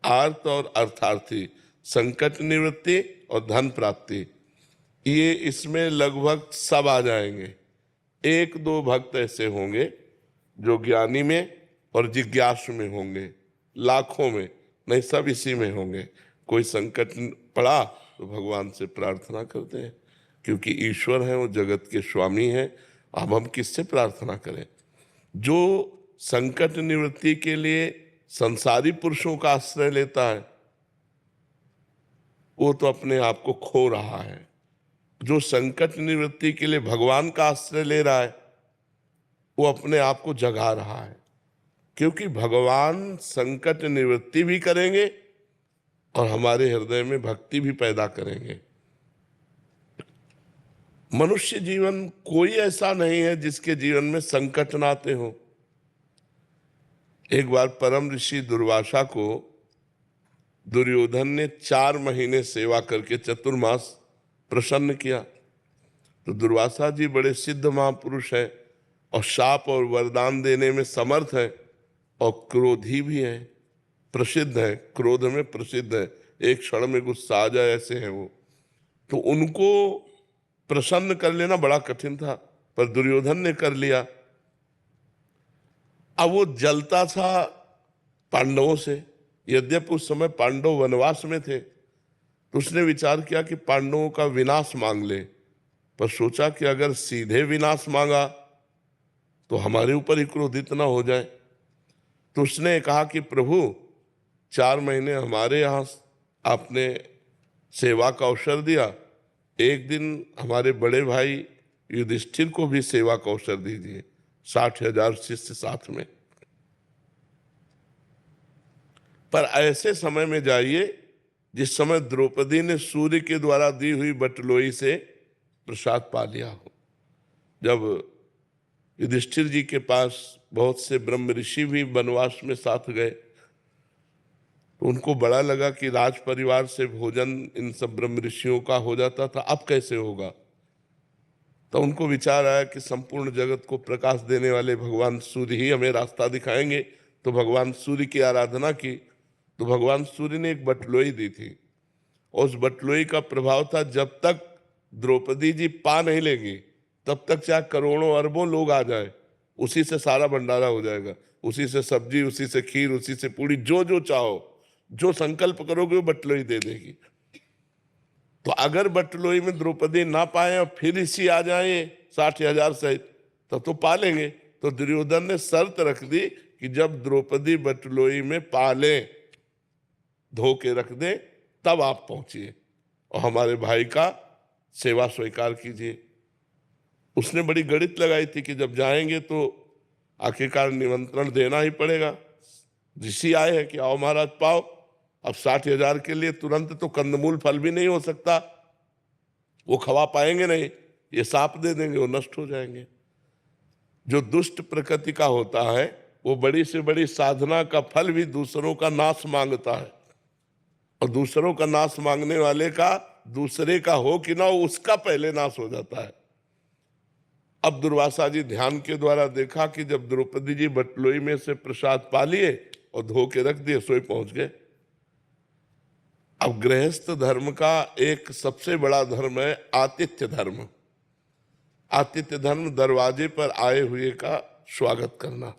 आर्त और अर्थार्थी, संकट निवृत्ति और धन प्राप्ति, ये इसमें लगभग सब आ जाएंगे। एक दो भक्त ऐसे होंगे जो ज्ञानी में और जिज्ञासु में होंगे, लाखों में नहीं, सब इसी में होंगे। कोई संकट पड़ा तो भगवान से प्रार्थना करते हैं, क्योंकि ईश्वर है, वो जगत के स्वामी हैं। अब हम किससे प्रार्थना करें? जो संकट निवृत्ति के लिए संसारी पुरुषों का आश्रय लेता है वो तो अपने आप को खो रहा है। जो संकट निवृत्ति के लिए भगवान का आश्रय ले रहा है वो अपने आप को जगा रहा है, क्योंकि भगवान संकट निवृत्ति भी करेंगे और हमारे हृदय में भक्ति भी पैदा करेंगे। मनुष्य जीवन कोई ऐसा नहीं है जिसके जीवन में संकट ना आते हो। एक बार परम ऋषि दुर्वासा को दुर्योधन ने 4 महीने सेवा करके चतुर्मास प्रसन्न किया। तो दुर्वासा जी बड़े सिद्ध महापुरुष हैं और शाप और वरदान देने में समर्थ है और क्रोधी भी है, प्रसिद्ध है, क्रोध में प्रसिद्ध है, एक क्षण में गुस्सा आ जाए ऐसे हैं वो। तो उनको प्रसन्न कर लेना बड़ा कठिन था, पर दुर्योधन ने कर लिया। अब वो जलता था पांडवों से, यद्यपि उस समय पांडव वनवास में थे। तो उसने विचार किया कि पांडवों का विनाश मांग ले, पर सोचा कि अगर सीधे विनाश मांगा तो हमारे ऊपर ही क्रोधित ना हो जाए। तो उसने कहा कि प्रभु 4 महीने हमारे यहाँ आपने सेवा का अवसर दिया, एक दिन हमारे बड़े भाई युधिष्ठिर को भी सेवा का अवसर दीजिए, 60,000 शिष्य साथ में। पर ऐसे समय में जाइए जिस समय द्रौपदी ने सूर्य के द्वारा दी हुई बटलोई से प्रसाद पा लिया हो। जब युधिष्ठिर जी के पास बहुत से ब्रह्म ऋषि भी वनवास में साथ गए तो उनको बड़ा लगा कि राज परिवार से भोजन इन सब ब्रह्म ऋषियों का हो जाता था, अब कैसे होगा। तो उनको विचार आया कि संपूर्ण जगत को प्रकाश देने वाले भगवान सूर्य ही हमें रास्ता दिखाएंगे। तो भगवान सूर्य की आराधना की। तो भगवान सूर्य ने एक बटलोई दी थी और उस बटलोई का प्रभाव था, जब तक द्रौपदी जी पा नहीं लेंगी तब तक चाहे करोड़ों अरबों लोग आ जाए, उसी से सारा भंडारा हो जाएगा, उसी से सब्जी, उसी से खीर, उसी से पूड़ी, जो जो चाहो, जो संकल्प करोगे वो बटलोई दे देगी। तो अगर बटलोई में द्रौपदी ना पाए और फिर इसी आ जाए 60,000 सहित, तब तो पा लेंगे। तो दुर्योधन ने शर्त रख दी कि जब द्रौपदी बटलोई में पा ले, धो के रख दे, तब आप पहुंचिए और हमारे भाई का सेवा स्वीकार कीजिए। उसने बड़ी गणित लगाई थी कि जब जाएंगे तो आखिरकार निमंत्रण देना ही पड़ेगा। ऋषि आए हैं कि आओ महाराज पाओ। अब 60,000 के लिए तुरंत तो कंदमूल फल भी नहीं हो सकता, वो खवा पाएंगे नहीं, ये साप दे देंगे, वो नष्ट हो जाएंगे। जो दुष्ट प्रकृति का होता है वो बड़ी से बड़ी साधना का फल भी दूसरों का नाश मांगता है, और दूसरों का नाश मांगने वाले का दूसरे का हो कि ना हो उसका पहले नाश हो जाता है। अब दुर्वासा जी ध्यान के द्वारा देखा कि जब द्रौपदी जी बटलोई में से प्रसाद पा लिए और धो के रख दिए, सोई पहुंच गए। अब गृहस्थ धर्म का एक सबसे बड़ा धर्म है आतिथ्य धर्म। आतिथ्य धर्म दरवाजे पर आए हुए का स्वागत करना।